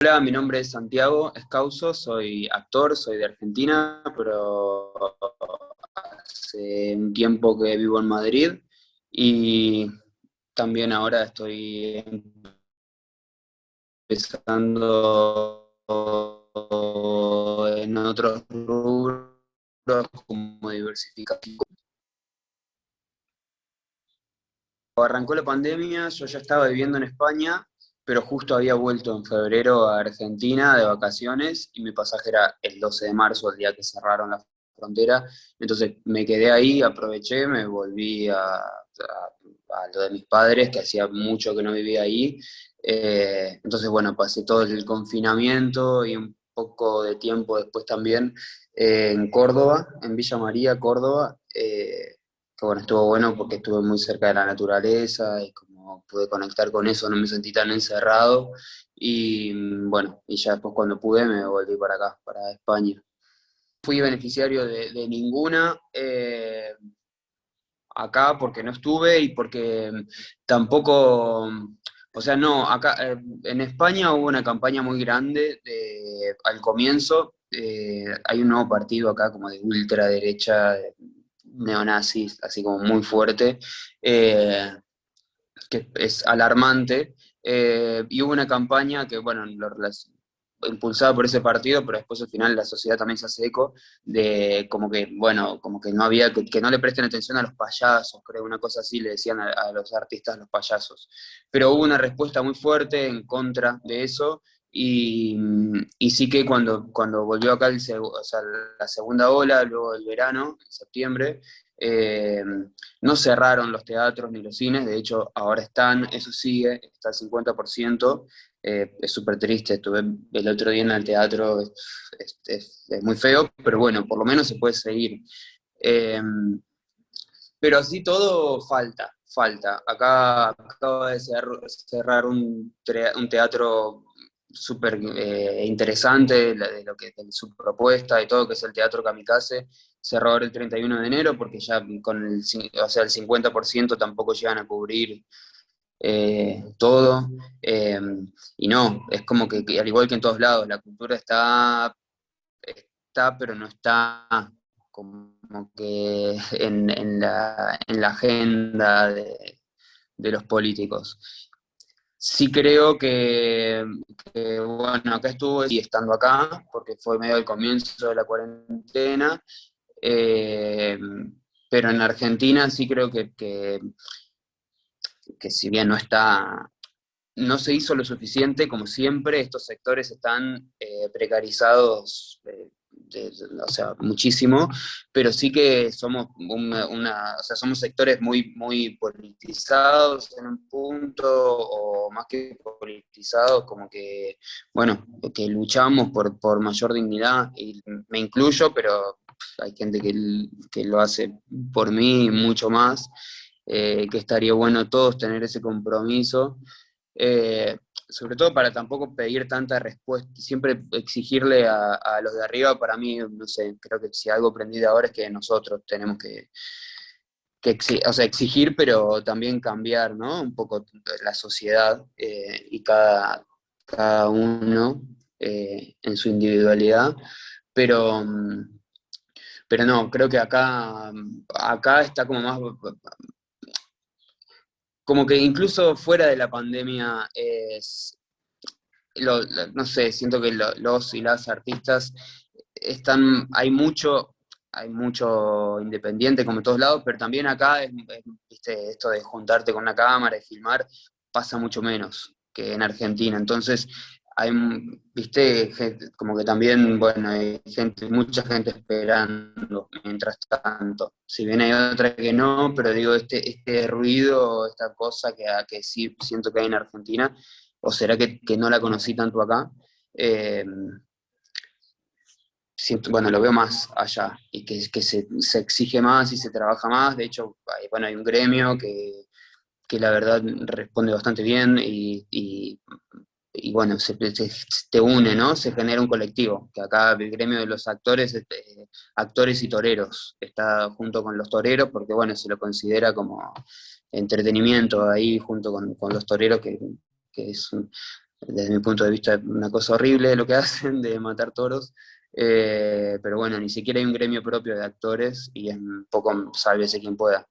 Hola, mi nombre es Santiago Escauso, soy actor, soy de Argentina, pero hace un tiempo que vivo en Madrid y también ahora estoy empezando en otros rubros como diversificación. Arrancó la pandemia, yo ya estaba viviendo en España, pero justo había vuelto en febrero a Argentina de vacaciones y mi pasaje era el 12 de marzo, el día que cerraron la frontera. Entonces me quedé ahí, aproveché, me volví a lo de mis padres, que hacía mucho que no vivía ahí. Entonces, bueno, pasé todo el confinamiento y un poco de tiempo después también en Córdoba, en Villa María, Córdoba. Que bueno, estuvo bueno porque estuve muy cerca de la naturaleza y como pude conectar con eso, no me sentí tan encerrado y bueno, y ya después cuando pude me volví para acá, para España. Fui beneficiario de ninguna acá porque no estuve y porque tampoco, o sea, no, acá en España hubo una campaña muy grande al comienzo, hay un nuevo partido acá como de ultraderecha, neonazis, así como muy fuerte, eh, que es alarmante, y hubo una campaña que, bueno, impulsada por ese partido, pero después al final la sociedad también se hace eco de como que, bueno, como que no había, que no le presten atención a los payasos, creo, una cosa así le decían a los artistas los payasos. Pero hubo una respuesta muy fuerte en contra de eso, y sí que cuando volvió acá o sea, la segunda ola, luego del verano, en septiembre, eh, no cerraron los teatros ni los cines, de hecho ahora están, eso sigue, está al 50%, es súper triste, estuve el otro día en el teatro, es muy feo, pero bueno, por lo menos se puede seguir. Eh, pero así todo falta. Acá acaba de cerrar un teatro súper interesante de lo que de su propuesta y todo, que es el Teatro Kamikaze. Cerró ahora el 31 de enero porque ya con o sea, el 50% tampoco llegan a cubrir todo. eh, y no, es como que al igual que en todos lados, la cultura está, pero no está como que en la agenda de los políticos. Sí creo bueno, acá estuve y estando acá, porque fue medio el comienzo de la cuarentena, eh, pero en Argentina sí creo que si bien no se hizo lo suficiente, como siempre, estos sectores están precarizados, o sea, muchísimo, pero sí que somos o sea, somos sectores muy, muy politizados en un punto, o más que politizados, como que, bueno, que luchamos por mayor dignidad, y me incluyo, pero hay gente que lo hace por mí y mucho más, que estaría bueno todos tener ese compromiso, eh, sobre todo para tampoco pedir tanta respuesta, siempre exigirle a los de arriba. Para mí, no sé, creo que si algo aprendí de ahora es que nosotros tenemos o sea, exigir, pero también cambiar, ¿no? Un poco la sociedad, y cada uno en su individualidad, pero, pero no, creo que acá está como más, como que incluso fuera de la pandemia no sé, siento que los y las artistas hay mucho independiente como en todos lados, pero también acá, viste, esto de juntarte con una cámara y filmar pasa mucho menos que en Argentina. Entonces, hay, viste, como que también, bueno, hay mucha gente esperando mientras tanto. Si bien hay otra que no, pero digo, este ruido, esta cosa que sí siento que hay en Argentina, o será que no la conocí tanto acá. Eh, bueno, lo veo más allá y que se exige más y se trabaja más. De hecho, bueno, hay un gremio que la verdad responde bastante bien y bueno, te une, ¿no? Se genera un colectivo, que acá el gremio de los actores, actores y toreros, está junto con los toreros porque, bueno, se lo considera como entretenimiento ahí junto con los toreros, que es desde mi punto de vista es una cosa horrible lo que hacen de matar toros. Pero bueno, ni siquiera hay un gremio propio de actores y es un poco sálvese quien pueda.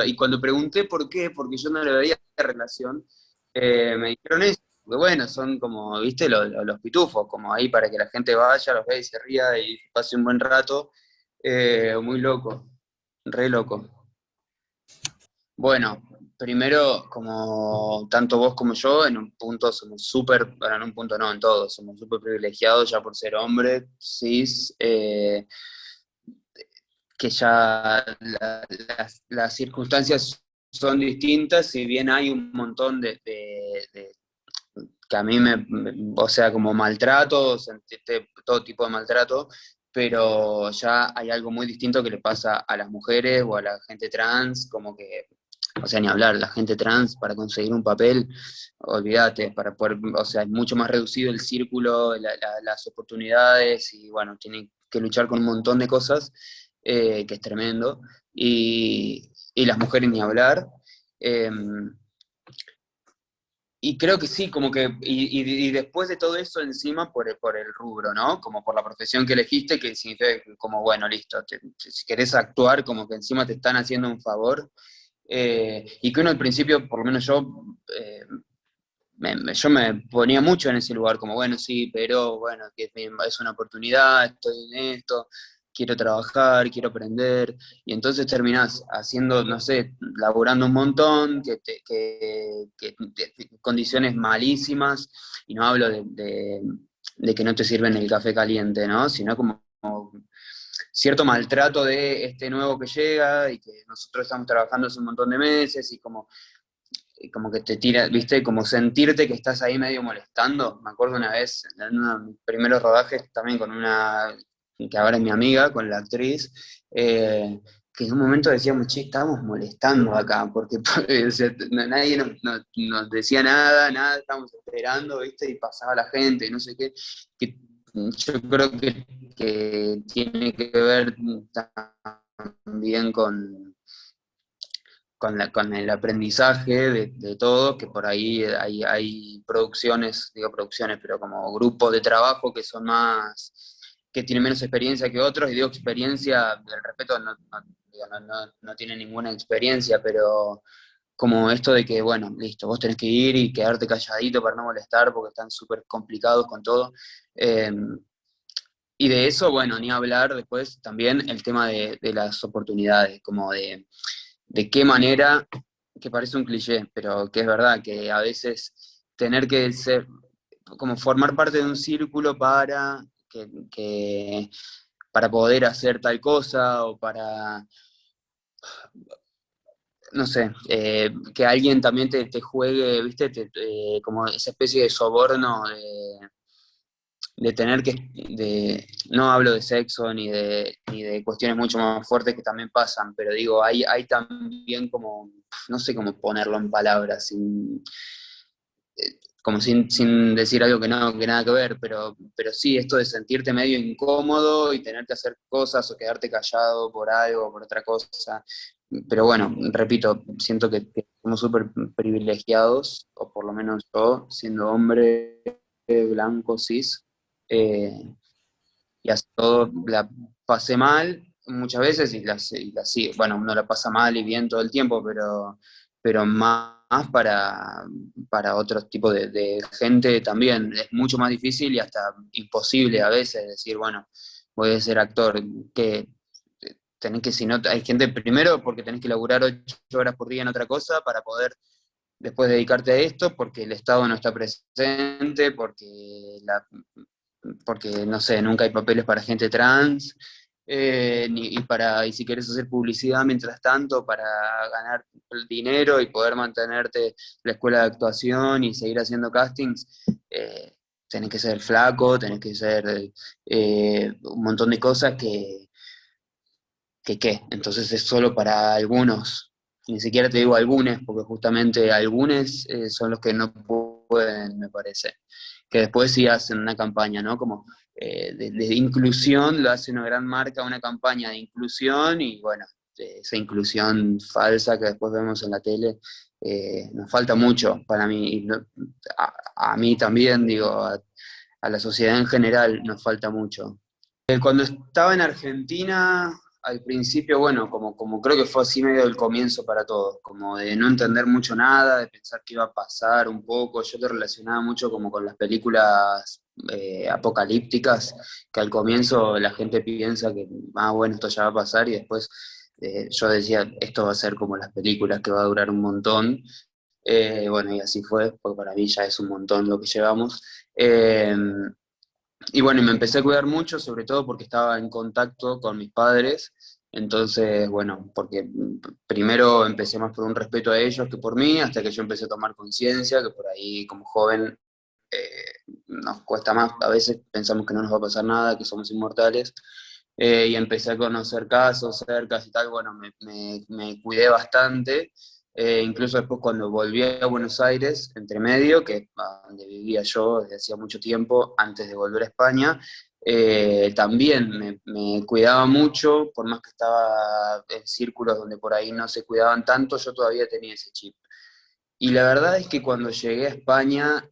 Y cuando pregunté por qué, porque yo no le veía relación, me dijeron eso, que bueno, son como, viste, los pitufos, como ahí para que la gente vaya, los vea y se ría y pase un buen rato. Muy loco, re loco. Bueno, primero, como tanto vos como yo, en un punto somos súper, bueno, en un punto no, en todo, somos súper privilegiados ya por ser hombres, cis, que ya las circunstancias son distintas, si bien hay un montón de que a mí o sea, como maltrato, sentirte todo tipo de maltrato, pero ya hay algo muy distinto que le pasa a las mujeres o a la gente trans, como que, o sea, ni hablar, la gente trans para conseguir un papel, olvídate, para poder, o sea, es mucho más reducido el círculo, las oportunidades y bueno, tienen que luchar con un montón de cosas, que es tremendo, y las mujeres ni hablar. Eh, y creo que sí, como que, y después de todo eso encima por el rubro, ¿no? Como por la profesión que elegiste, que significa que como, bueno, listo, si querés actuar, como que encima te están haciendo un favor, y que uno al principio, por lo menos yo, yo me ponía mucho en ese lugar, como, bueno, sí, pero bueno, que es una oportunidad, estoy en esto, quiero trabajar, quiero aprender, y entonces terminás haciendo, no sé, laburando un montón, condiciones malísimas, y no hablo de que no te sirven el café caliente, ¿no? Sino como cierto maltrato de este nuevo que llega y que nosotros estamos trabajando hace un montón de meses y como que te tira, viste, como sentirte que estás ahí medio molestando. Me acuerdo una vez, en uno de mis primeros rodajes, también con una, que ahora es mi amiga, con la actriz, que en un momento decíamos, che, estamos molestando acá, porque o sea, nadie nos decía nada, nada, estábamos esperando, viste, y pasaba la gente, y no sé qué, que yo creo que tiene que ver también con el aprendizaje de todo, que por ahí hay producciones, digo producciones, pero como grupos de trabajo que son más, que tienen menos experiencia que otros, y digo experiencia, el respeto digo, no tiene ninguna experiencia, pero como esto de que, bueno, listo, vos tenés que ir y quedarte calladito para no molestar porque están súper complicados con todo. Eh, y de eso, bueno, ni hablar después también el tema de las oportunidades, como de qué manera, que parece un cliché, pero que es verdad, que a veces tener que ser, como formar parte de un círculo para poder hacer tal cosa o para, no sé, que alguien también te juegue, viste, como esa especie de soborno de tener no hablo de sexo ni de cuestiones mucho más fuertes que también pasan, pero digo, hay también como, no sé cómo ponerlo en palabras, como sin decir algo que nada que ver, pero sí, esto de sentirte medio incómodo y tener que hacer cosas o quedarte callado por algo, por otra cosa. Pero bueno, repito, siento que somos súper privilegiados, o por lo menos yo, siendo hombre blanco, cis, eh, y así todo la pasé mal muchas veces sí, bueno, uno la pasa mal y bien todo el tiempo, pero más para otros tipos de gente también. Es mucho más difícil y hasta imposible a veces decir, bueno, voy a ser actor, que tenés que, si no, hay gente primero porque tenés que laburar 8 horas por día en otra cosa para poder después dedicarte a esto, porque el Estado no está presente, porque no sé, nunca hay papeles para gente trans, y si quieres hacer publicidad mientras tanto para ganar dinero y poder mantenerte la escuela de actuación y seguir haciendo castings, tenés que ser flaco, tenés que ser un montón de cosas que entonces es solo para algunos, ni siquiera te digo algunos, porque justamente algunos son los que no pueden, me parece, que después sí hacen una campaña, ¿no? Como de inclusión, lo hace una gran marca, una campaña de inclusión y bueno, esa inclusión falsa que después vemos en la tele, nos falta mucho para mí, y a mí también, digo, a la sociedad en general nos falta mucho. Cuando estaba en Argentina, al principio, bueno, como creo que fue así medio el comienzo para todos, como de no entender mucho nada, de pensar que iba a pasar un poco, yo te relacionaba mucho como con las películas apocalípticas, que al comienzo la gente piensa que, ah, bueno, esto ya va a pasar, y después yo decía, esto va a ser como las películas, que va a durar un montón. Bueno, y así fue, porque para mí ya es un montón lo que llevamos. Y bueno, y me empecé a cuidar mucho, sobre todo porque estaba en contacto con mis padres. Entonces, bueno, porque primero empecé más por un respeto a ellos que por mí, hasta que yo empecé a tomar conciencia, que por ahí como joven nos cuesta más, a veces pensamos que no nos va a pasar nada, que somos inmortales. Y empecé a conocer casos, cercas y tal, bueno, me cuidé bastante. Incluso después cuando volví a Buenos Aires, entre medio, que es donde vivía yo desde hacía mucho tiempo, antes de volver a España, también me cuidaba mucho, por más que estaba en círculos donde por ahí no se cuidaban tanto, yo todavía tenía ese chip. Y la verdad es que cuando llegué a España,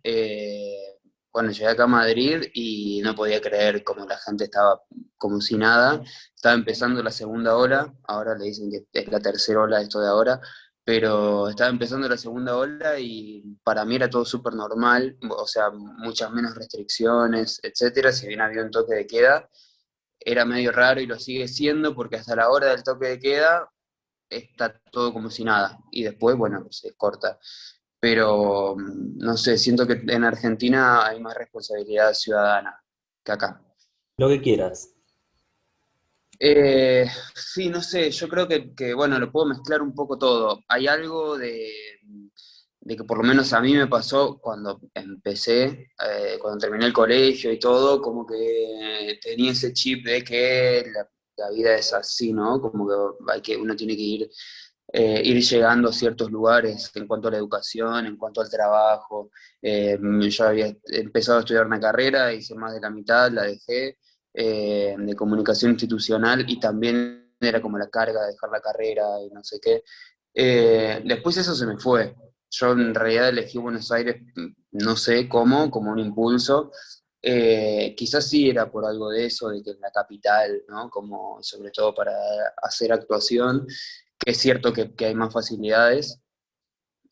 bueno, llegué acá a Madrid y no podía creer cómo la gente estaba como si nada. Estaba empezando la segunda ola, ahora le dicen que es la tercera ola esto de ahora, pero estaba empezando la segunda ola y para mí era todo súper normal, o sea, muchas menos restricciones, etcétera. Si bien había un toque de queda, era medio raro y lo sigue siendo porque hasta la hora del toque de queda está todo como si nada y después, bueno, se corta. Pero no sé, siento que en Argentina hay más responsabilidad ciudadana que acá. Lo que quieras. Sí, no sé, yo creo bueno, lo puedo mezclar un poco todo. Hay algo de que por lo menos a mí me pasó cuando empecé, cuando terminé el colegio y todo, como que tenía ese chip de que la vida es así, ¿no? Como que, uno tiene que ir llegando a ciertos lugares en cuanto a la educación, en cuanto al trabajo. Yo había empezado a estudiar una carrera, hice más de la mitad, la dejé, de comunicación institucional, y también era como la carga de dejar la carrera y no sé qué. Después eso se me fue. Yo en realidad elegí Buenos Aires, no sé cómo, como un impulso. Quizás sí era por algo de eso, de que es la capital, ¿no? Como sobre todo para hacer actuación, que es cierto que hay más facilidades,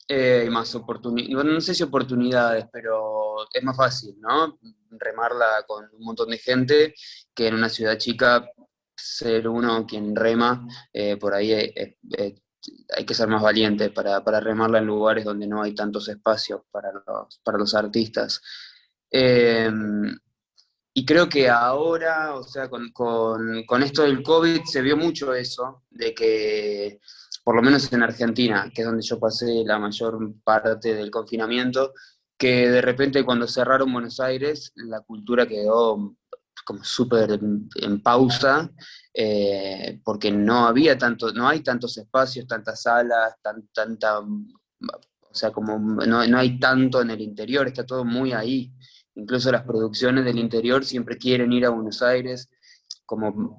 y más oportunidades, bueno, no sé si oportunidades, pero es más fácil, ¿no? Remarla con un montón de gente que en una ciudad chica ser uno quien rema, por ahí hay que ser más valiente para remarla en lugares donde no hay tantos espacios para los artistas. Eh, y creo que ahora, o sea, con esto del COVID se vio mucho eso, de que, por lo menos en Argentina, que es donde yo pasé la mayor parte del confinamiento, que de repente cuando cerraron Buenos Aires, la cultura quedó como súper en pausa, porque no había tanto, no hay tantos espacios, tantas salas, tanta, o sea, como no hay tanto en el interior, está todo muy ahí. Incluso las producciones del interior siempre quieren ir a Buenos Aires, como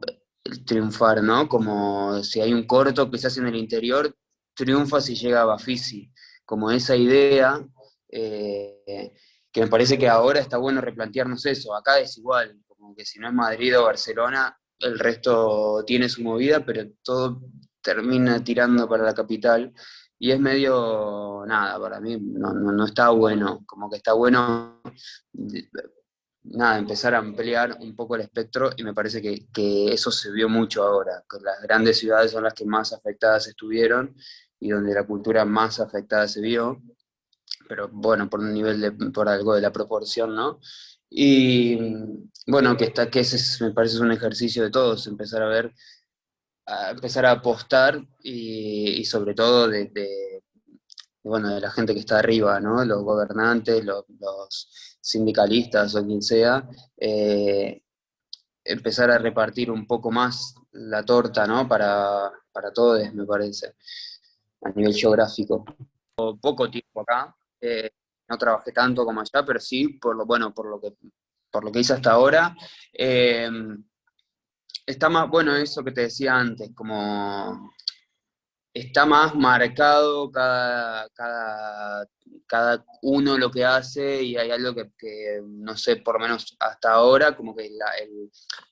triunfar, ¿no? Como si hay un corto que se hace en el interior, triunfa si llega a Bafisi. Como esa idea, que me parece que ahora está bueno replantearnos eso. Acá es igual, como que si no es Madrid o Barcelona, el resto tiene su movida, pero todo termina tirando para la capital. Y es medio, nada, para mí no está bueno, como que está bueno, nada, empezar a ampliar un poco el espectro, y me parece que eso se vio mucho ahora, que las grandes ciudades son las que más afectadas estuvieron y donde la cultura más afectada se vio, pero bueno, por un nivel por algo de la proporción, ¿no? Y bueno, que ese me parece es un ejercicio de todos, empezar a ver, a empezar a apostar y sobre todo bueno, de la gente que está arriba, ¿no? Los gobernantes, los sindicalistas o quien sea, empezar a repartir un poco más la torta, ¿no? Para todos, me parece, a nivel geográfico. Poco tiempo acá, no trabajé tanto como allá, pero sí, bueno, por lo que hice hasta ahora. Está más bueno eso que te decía antes, como está más marcado cada uno lo que hace, y hay algo que, no sé, por lo menos hasta ahora, como que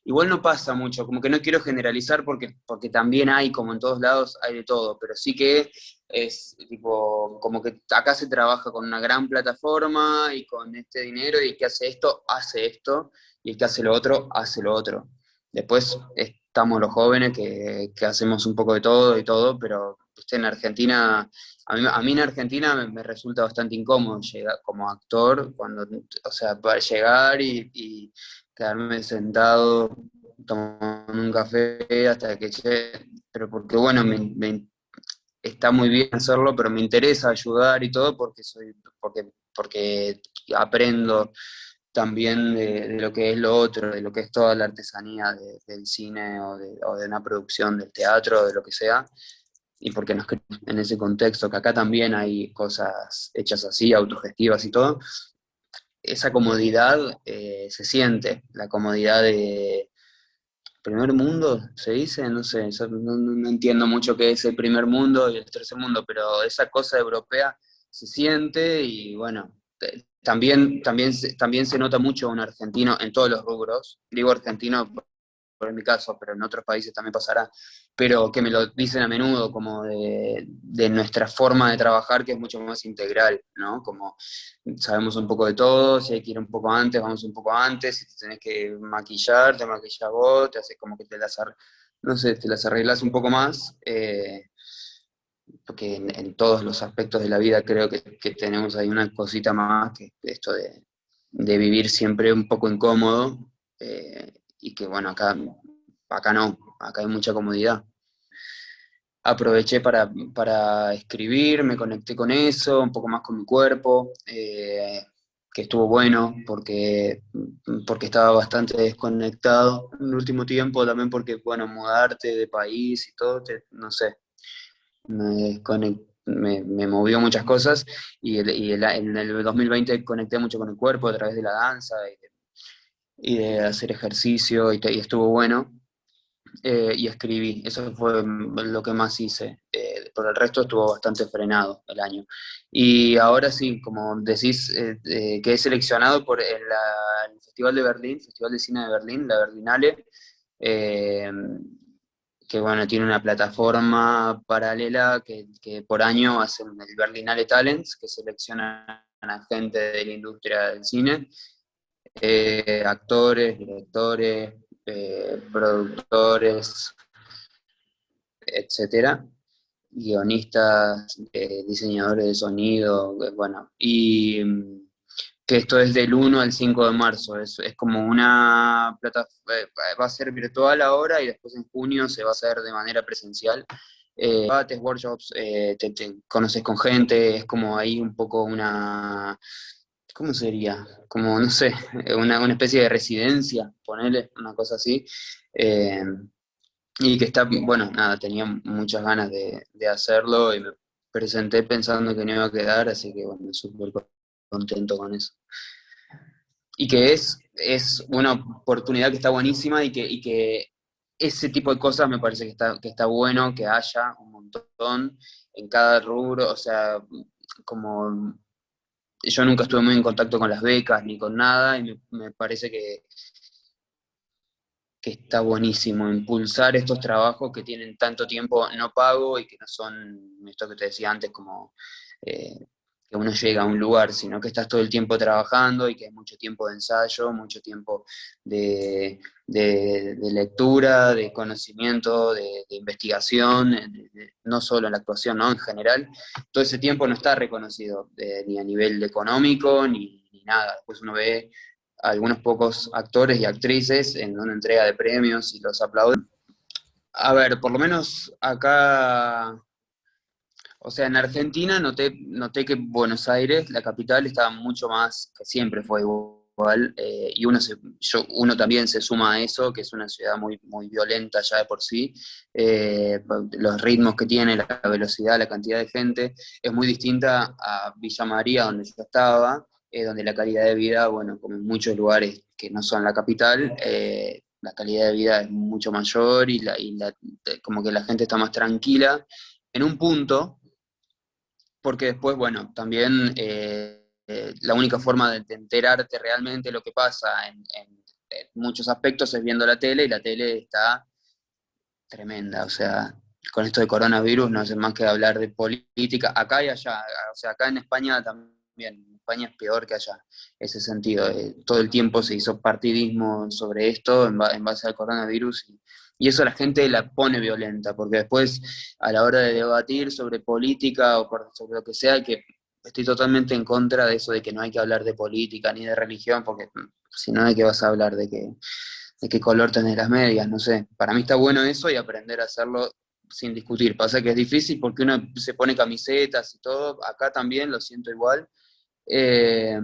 igual no pasa mucho, como que no quiero generalizar porque también hay, como en todos lados, hay de todo, pero sí que es tipo, como que acá se trabaja con una gran plataforma y con este dinero, y el que hace esto, y el que hace lo otro, hace lo otro. Después estamos los jóvenes que hacemos un poco de todo y todo, pero usted en Argentina, a mí en Argentina me resulta bastante incómodo llegar como actor, o sea, para llegar y quedarme sentado tomando un café hasta que llegue, pero porque bueno, está muy bien hacerlo, pero me interesa ayudar y todo porque aprendo también de lo que es lo otro, de lo que es toda la artesanía del cine o de una producción del teatro, de lo que sea, y porque nos creemos en ese contexto, que acá también hay cosas hechas así, autogestivas y todo, esa comodidad se siente, la comodidad de primer mundo, se dice, no sé, yo no entiendo mucho qué es el primer mundo y el tercer mundo, pero esa cosa europea se siente y bueno, también se nota mucho un argentino en todos los rubros, digo argentino en mi caso, pero en otros países también pasará, pero que me lo dicen a menudo, como de nuestra forma de trabajar, que es mucho más integral, ¿no? Como sabemos un poco de todo, si hay que ir un poco antes, vamos un poco antes, si te tenés que maquillar, te maquillas vos, te haces como que no sé, te las arreglas un poco más, porque en todos los aspectos de la vida creo que tenemos ahí una cosita más, que esto de vivir siempre un poco incómodo, y que bueno, acá no, acá hay mucha comodidad. Aproveché para escribir, me conecté con eso, un poco más con mi cuerpo, que estuvo bueno porque estaba bastante desconectado en el último tiempo, también porque, bueno, mudarte de país y todo, no sé, me movió muchas cosas, en el 2020 conecté mucho con el cuerpo a través de la danza y de hacer ejercicio, y estuvo bueno. Y escribí, eso fue lo que más hice. Por el resto estuvo bastante frenado el año. Y ahora sí, como decís, quedé seleccionado por el Festival de Berlín, Festival de Cine de Berlín, la Berlinale, eh, que bueno, tiene una plataforma paralela que por año hacen el Berlinale Talents, que selecciona a gente de la industria del cine, actores, directores, productores, etcétera, guionistas, diseñadores de sonido, bueno, y que esto es del 1 al 5 de marzo, es como una plataforma, va a ser virtual ahora y después en junio se va a hacer de manera presencial. Debates, workshops, te conoces con gente, es como ahí un poco ¿cómo sería? Como, no sé, una especie de residencia, ponele, una cosa así. Eh, y que está, bueno, nada, tenía muchas ganas de hacerlo y me presenté pensando que no iba a quedar, así que bueno, súper contento con eso. Y que es una oportunidad que está buenísima y que ese tipo de cosas me parece que está bueno que haya un montón en cada rubro, o sea, como yo nunca estuve muy en contacto con las becas ni con nada, y me parece que está buenísimo impulsar estos trabajos que tienen tanto tiempo no pago y que no son esto que te decía antes, como que uno llega a un lugar, sino que estás todo el tiempo trabajando y que hay mucho tiempo de ensayo, mucho tiempo de lectura, de conocimiento, de investigación, no solo en la actuación, ¿no? En general, todo ese tiempo no está reconocido, ni a nivel económico, ni nada. Después uno ve algunos pocos actores y actrices en una entrega de premios y los aplauden. A ver, por lo menos acá, o sea, en Argentina noté que Buenos Aires, la capital, estaba mucho más, que siempre fue igual, y uno también se suma a eso, que es una ciudad muy, muy violenta ya de por sí. Los ritmos que tiene, la velocidad, la cantidad de gente, es muy distinta a Villa María, donde yo estaba, donde la calidad de vida, bueno, como en muchos lugares que no son la capital, la calidad de vida es mucho mayor, como que la gente está más tranquila, en un punto, porque después, bueno, también la única forma de enterarte realmente lo que pasa en muchos aspectos es viendo la tele, y la tele está tremenda, o sea, con esto de coronavirus no hace más que hablar de política, acá y allá, o sea, acá en España también, en España es peor que allá, ese sentido, todo el tiempo se hizo partidismo sobre esto en base al coronavirus, y eso la gente la pone violenta, porque después a la hora de debatir sobre política o sobre lo que sea, que estoy totalmente en contra de eso de que no hay que hablar de política ni de religión, porque si no, ¿de qué vas a hablar? De qué color tenés las medias, no sé. Para mí está bueno eso y aprender a hacerlo sin discutir. Pasa que es difícil porque uno se pone camisetas y todo, acá también lo siento igual. Eh,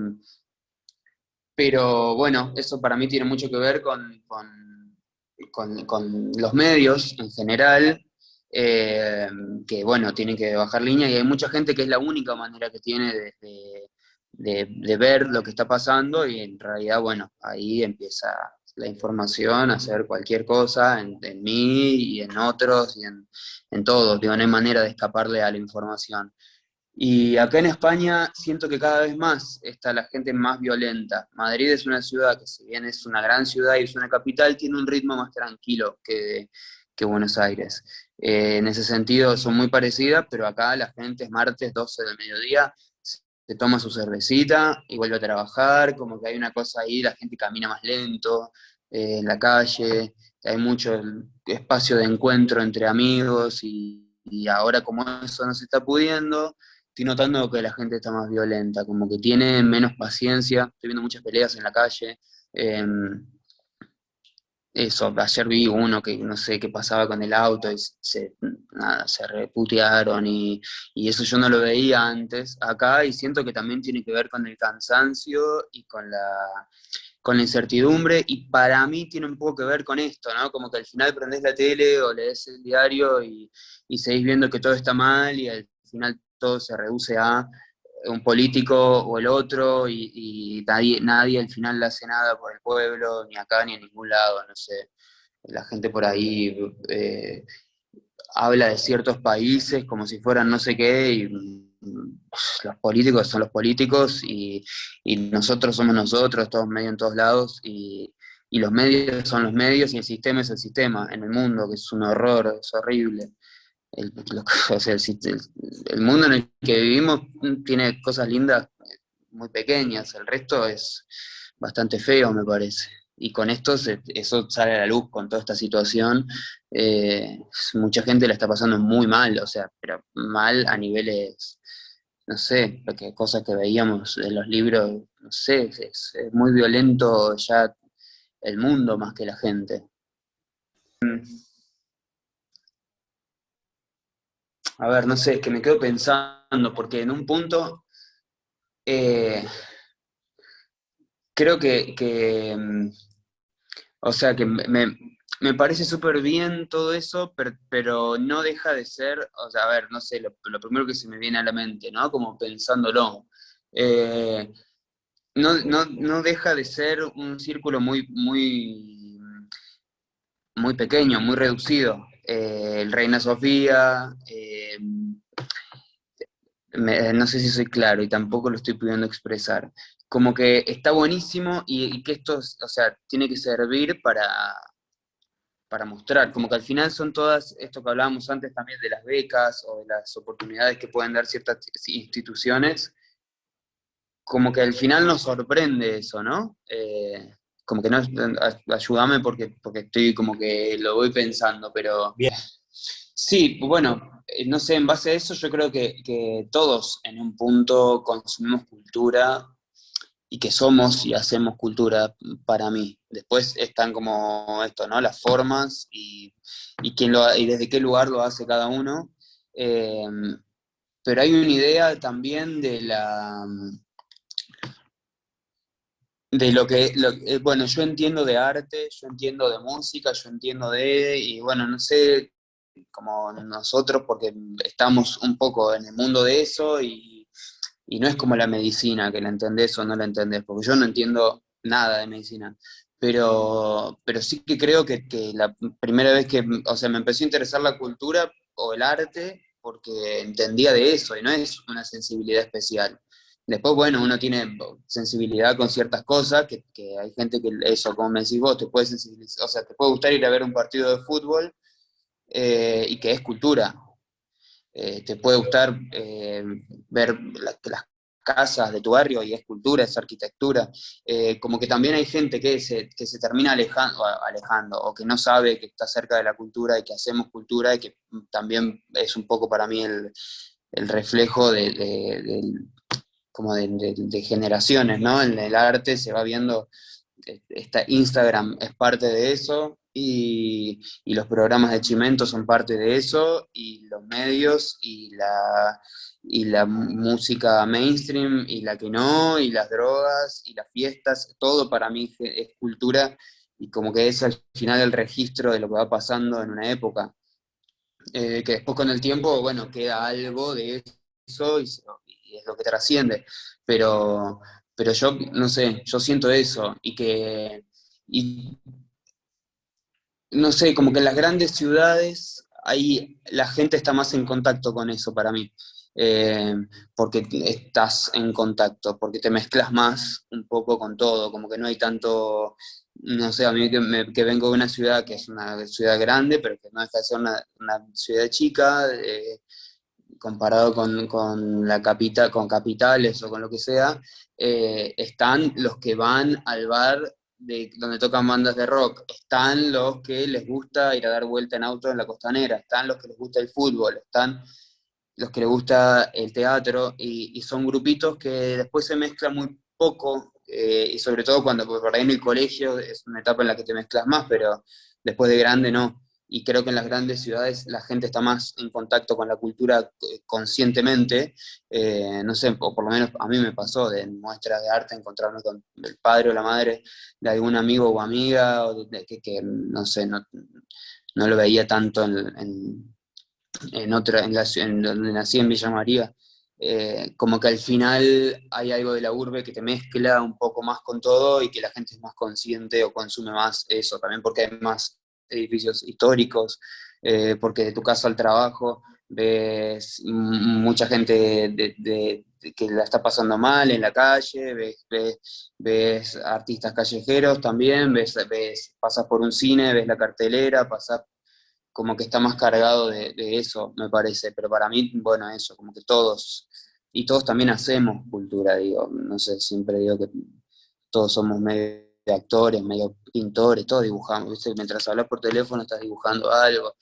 pero bueno, eso para mí tiene mucho que ver con los medios en general, eh, que bueno, tienen que bajar línea y hay mucha gente que es la única manera que tiene de ver lo que está pasando y en realidad, bueno, ahí empieza la información a hacer cualquier cosa en mí y en otros y en todos, digo, no hay manera de escaparle a la información. Y acá en España siento que cada vez más está la gente más violenta. Madrid es una ciudad que, si bien es una gran ciudad y es una capital, tiene un ritmo más tranquilo que Buenos Aires. En ese sentido son muy parecidas, pero acá la gente es martes 12 del mediodía, se toma su cervecita y vuelve a trabajar, como que hay una cosa ahí, la gente camina más lento en la calle, hay mucho espacio de encuentro entre amigos y ahora como eso no se está pudiendo, estoy notando que la gente está más violenta, como que tiene menos paciencia, estoy viendo muchas peleas en la calle. eh, Eso, ayer vi uno que no sé qué pasaba con el auto y nada, se reputearon y eso yo no lo veía antes acá y siento que también tiene que ver con el cansancio y con la incertidumbre y para mí tiene un poco que ver con esto, ¿no? Como que al final prendés la tele o lees el diario y seguís viendo que todo está mal y al final todo se reduce a un político o el otro y nadie al final le hace nada por el pueblo, ni acá ni en ningún lado, no sé. La gente por ahí habla de ciertos países como si fueran no sé qué y los políticos son los políticos y nosotros somos nosotros, todos medios en todos lados y los medios son los medios y el sistema es el sistema en el mundo, que es un horror, es horrible. O sea, el mundo en el que vivimos tiene cosas lindas muy pequeñas, el resto es bastante feo, me parece. Y con esto eso sale a la luz con toda esta situación. Mucha gente la está pasando muy mal, o sea, pero mal a niveles, no sé, porque cosas que veíamos en los libros, no sé, es muy violento ya el mundo más que la gente. A ver, no sé, es que me quedo pensando, porque en un punto eh, creo o sea, que me parece súper bien todo eso, pero no deja de ser, o sea, a ver, no sé, lo primero que se me viene a la mente, ¿no? Como pensándolo. Eh, no deja de ser un círculo muy pequeño, muy reducido. El Reina Sofía, no sé si soy claro y tampoco lo estoy pudiendo expresar. Como que está buenísimo y que esto, o sea, tiene que servir para mostrar, como que al final son todas, esto que hablábamos antes también de las becas o de las oportunidades que pueden dar ciertas instituciones, como que al final nos sorprende eso, ¿no? Como que no, ayúdame porque estoy como que lo voy pensando, pero Bien, sí, bueno, no sé, en base a eso yo creo que todos en un punto consumimos cultura y que somos y hacemos cultura para mí. Después están como esto, ¿no? Las formas y desde qué lugar lo hace cada uno. Eh, pero hay una idea también de bueno, yo entiendo de arte, yo entiendo de música, yo entiendo y bueno, no sé, como nosotros, porque estamos un poco en el mundo de eso y no es como la medicina, que la entendés o no la entendés, porque yo no entiendo nada de medicina, pero sí que creo que la primera vez que, o sea, me empezó a interesar la cultura o el arte porque entendía de eso y no es una sensibilidad especial. Después, bueno, uno tiene sensibilidad con ciertas cosas, que hay gente que eso, como me decís vos, te puede sensibilizar, o sea, te puede gustar ir a ver un partido de fútbol y que es cultura. Te puede gustar ver las casas de tu barrio y es cultura, es arquitectura. Como que también hay gente que se termina alejando o que no sabe que está cerca de la cultura y que hacemos cultura y que también es un poco para mí el reflejo como de generaciones, ¿no? En el arte se va viendo, Instagram es parte de eso y los programas de Chimento son parte de eso y los medios y la música mainstream y la que no y las drogas y las fiestas, todo para mí es cultura y como que es al final el registro de lo que va pasando en una época. Que después con el tiempo, bueno, queda algo de eso y es lo que trasciende. Pero, pero yo, no sé, yo siento eso y no sé, como que en las grandes ciudades ahí la gente está más en contacto con eso para mí. Eh, Porque estás en contacto, porque te mezclas más un poco con todo, como que no hay tanto, no sé, a mí que vengo de una ciudad que es una ciudad grande, pero que no deja de ser una ciudad chica, comparado con la capital, con capitales o con lo que sea, están los que van al bar donde tocan bandas de rock, están los que les gusta ir a dar vuelta en auto en la costanera, están los que les gusta el fútbol, están los que les gusta el teatro, y son grupitos que después se mezclan muy poco, y sobre todo cuando por ahí en el colegio es una etapa en la que te mezclas más, pero después de grande no. Y creo que en las grandes ciudades la gente está más en contacto con la cultura conscientemente, no sé, o por lo menos a mí me pasó de en muestras de arte encontrarme con el padre o la madre de algún amigo o amiga, o que no sé, no lo veía tanto en donde nací en Villa María. Como que al final hay algo de la urbe que te mezcla un poco más con todo y que la gente es más consciente o consume más eso, también porque hay más edificios históricos, porque de tu casa al trabajo ves mucha gente que la está pasando mal en la calle, ves artistas callejeros también, pasas por un cine, ves la cartelera, pasas como que está más cargado de eso, me parece, pero para mí, bueno, eso, como que y todos también hacemos cultura, digo, no sé, siempre digo que todos somos medio actores, medio pintores, todos dibujamos, ¿viste? Mientras hablas por teléfono estás dibujando algo,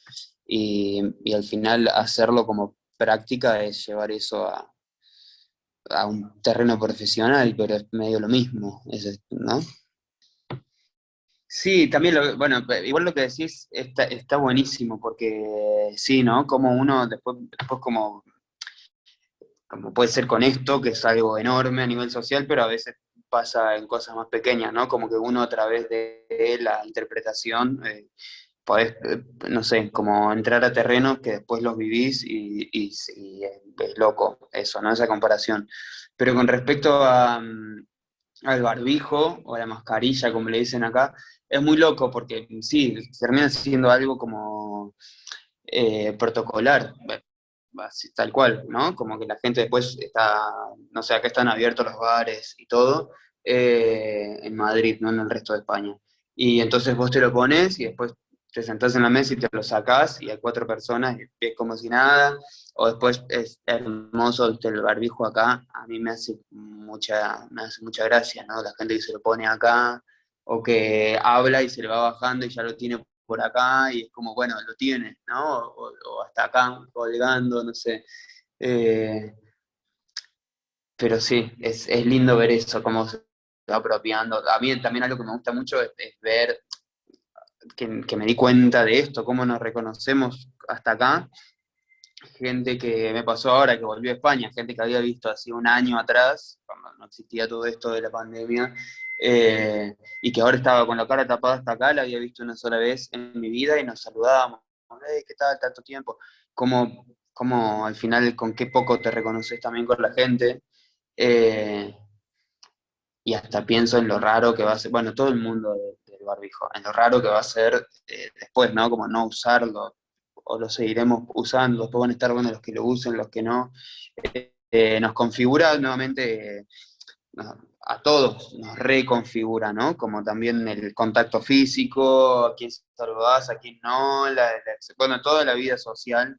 y al final hacerlo como práctica es llevar eso a un terreno profesional, pero es medio lo mismo, ¿no? Sí, también, bueno, igual lo que decís está buenísimo, porque sí, ¿no? Como uno después como puede ser con esto, que es algo enorme a nivel social, pero a veces pasa en cosas más pequeñas, ¿no? Como que uno a través de la interpretación podés, no sé, como entrar a terrenos que después los vivís y sí, es loco eso, ¿no? Esa comparación. Pero con respecto al barbijo o a la mascarilla, como le dicen acá, es muy loco porque sí, termina siendo algo como protocolar, así, tal cual, ¿no? Como que la gente después está, no sé, acá están abiertos los bares y todo, en Madrid, no en el resto de España. Y entonces vos te lo pones y después te sentás en la mesa y te lo sacás y hay cuatro personas y es como si nada. O después es hermoso el barbijo acá, a mí me hace mucha gracia, ¿no? La gente que se lo pone acá o que habla y se le va bajando y ya lo tiene por acá y es como, bueno, lo tiene, ¿no? O hasta acá, colgando, no sé. Eh, pero sí, es lindo ver eso, cómo se va apropiando. A mí también algo que me gusta mucho es ver que me di cuenta de esto, cómo nos reconocemos hasta acá. Gente que me pasó ahora que volvió a España, gente que había visto hace un año atrás, cuando no existía todo esto de la pandemia, y que ahora estaba con la cara tapada hasta acá, la había visto una sola vez en mi vida y nos saludábamos. "Hey, ¿qué tal? Tanto tiempo". Como al final, con qué poco te reconoces también con la gente. Eh, y hasta pienso en lo raro que va a ser, bueno, todo el mundo del barbijo, en lo raro que va a ser después, ¿no? Como no usarlo, o lo seguiremos usando, después van a estar buenos los que lo usen, los que no. Nos configura nuevamente, a todos nos reconfigura, ¿no? Como también el contacto físico, a quién saludás, a quién no, bueno, toda la vida social.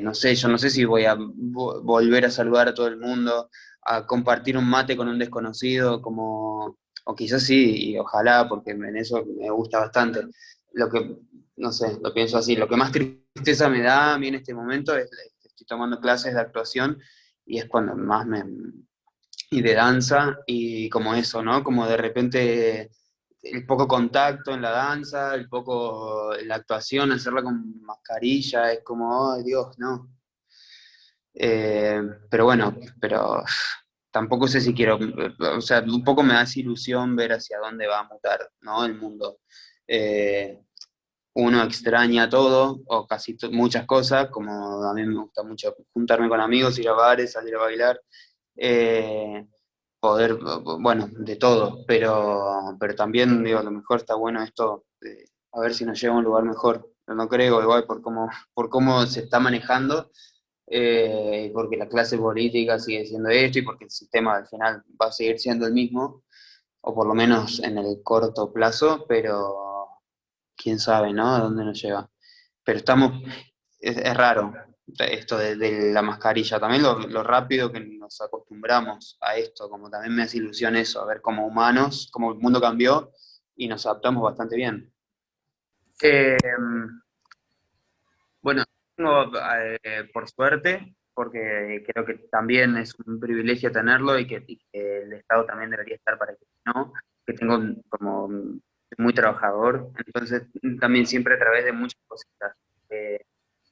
No sé, yo no sé si voy a volver a saludar a todo el mundo, a compartir un mate con un desconocido, como, o quizás sí, y ojalá, porque en eso me gusta bastante. Lo que, no sé, lo pienso así, lo que más tristeza me da a mí en este momento es que estoy tomando clases de actuación y es cuando más y de danza, y como eso, ¿no? Como de repente el poco contacto en la danza, el poco en la actuación, hacerla con mascarilla, es como, ay Dios, no. Pero bueno, pero tampoco sé si quiero, o sea, un poco me hace ilusión ver hacia dónde va a mutar, ¿no? El mundo. Eh, Uno extraña todo, o casi muchas cosas, como a mí me gusta mucho juntarme con amigos, ir a bares, salir a bailar, eh, poder, bueno, de todo, pero también, digo, a lo mejor está bueno esto, a ver si nos lleva a un lugar mejor. Pero no creo, igual, por cómo se está manejando, porque la clase política sigue siendo esto y porque el sistema al final va a seguir siendo el mismo, o por lo menos en el corto plazo, pero quién sabe, ¿no? A dónde nos lleva. Pero es raro esto de la mascarilla, también lo rápido que nos acostumbramos a esto, como también me hace ilusión eso, a ver como humanos, cómo el mundo cambió y nos adaptamos bastante bien. Eh, bueno, tengo, por suerte, porque creo que también es un privilegio tenerlo y que el Estado también debería estar para que no, que tengo como muy trabajador, entonces también siempre a través de muchas cositas. Eh,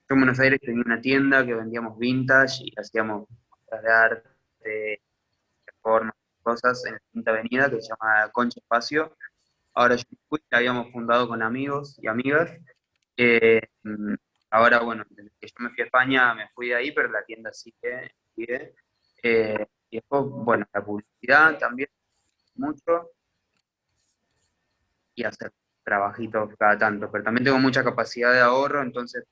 yo en Buenos Aires tenía una tienda que vendíamos vintage y hacíamos obras de arte, formas, cosas en la Quinta Avenida que se llama Concha Espacio. Ahora yo fui, la habíamos fundado con amigos y amigas. Eh, mm, Ahora, bueno, desde que yo me fui a España, me fui de ahí, pero la tienda sigue. Y después, bueno, la publicidad también mucho y hacer trabajitos cada tanto. Pero también tengo mucha capacidad de ahorro, entonces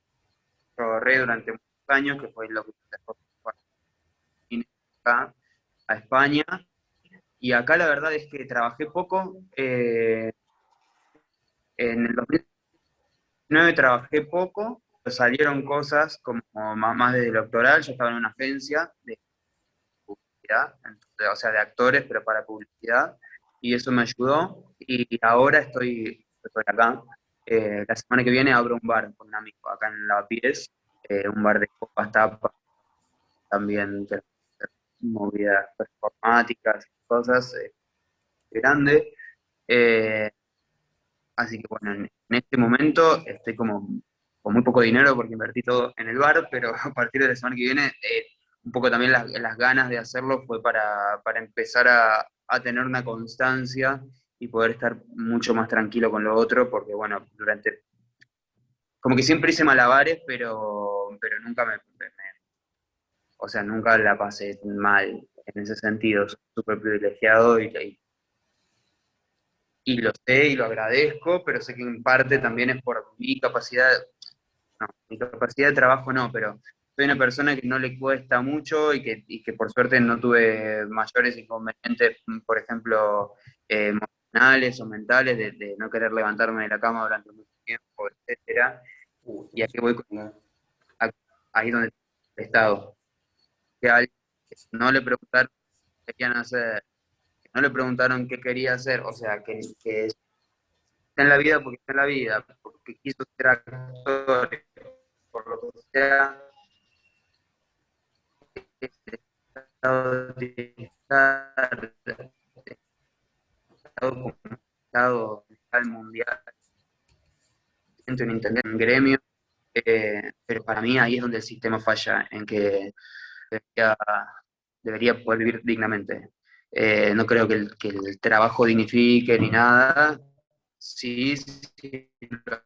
yo ahorré durante muchos años, que fue lo que después vine acá a España. Y acá la verdad es que trabajé poco. En el 2009 trabajé poco, pero salieron cosas como más desde el doctoral. Yo estaba en una agencia de publicidad, o sea, de actores, pero para publicidad, y eso me ayudó. Y ahora estoy acá. La semana que viene abro un bar con un amigo acá en Lavapiés, un bar de copas, tapas, también movidas performáticas, cosas grandes. Eh, Así que bueno, en este momento estoy como con muy poco dinero porque invertí todo en el bar, pero a partir de la semana que viene, un poco también las ganas de hacerlo fue para empezar a tener una constancia y poder estar mucho más tranquilo con lo otro, porque bueno, como que siempre hice malabares, pero nunca o sea, nunca la pasé mal en ese sentido, soy súper privilegiado y lo sé y lo agradezco, pero sé que en parte también es por mi capacidad. No, mi capacidad de trabajo no, pero soy una persona que no le cuesta mucho y que por suerte no tuve mayores inconvenientes, por ejemplo, emocionales o mentales, de no querer levantarme de la cama durante mucho tiempo, etcétera. Y aquí voy a- ahí donde he estado. Que a alguien que no le preguntaron qué querían hacer, que no le preguntaron qué quería hacer, o sea, que está en la vida porque está en la vida, porque quiso ser actor, por lo que sea, estado de estar estado mundial, en internet, en gremio, pero para mí ahí es donde el sistema falla, en que debería, debería poder vivir dignamente. No creo que el trabajo dignifique ni nada. Sí, sí, lo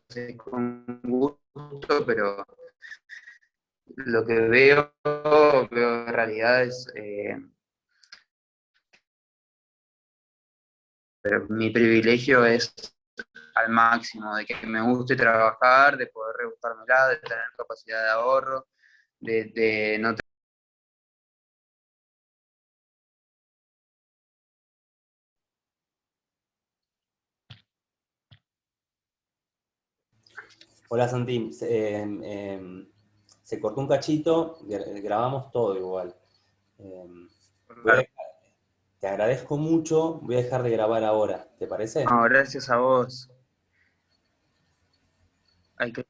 hace con gusto, pero lo que veo en realidad es, pero mi privilegio es al máximo, de que me guste trabajar, de poder rebuscármela, de tener capacidad de ahorro, de no Hola Santi, se cortó un cachito, grabamos todo igual. Em, voy a tener. te agradezco mucho, voy a dejar de grabar ahora, ¿te parece? No, gracias a vos. Hay que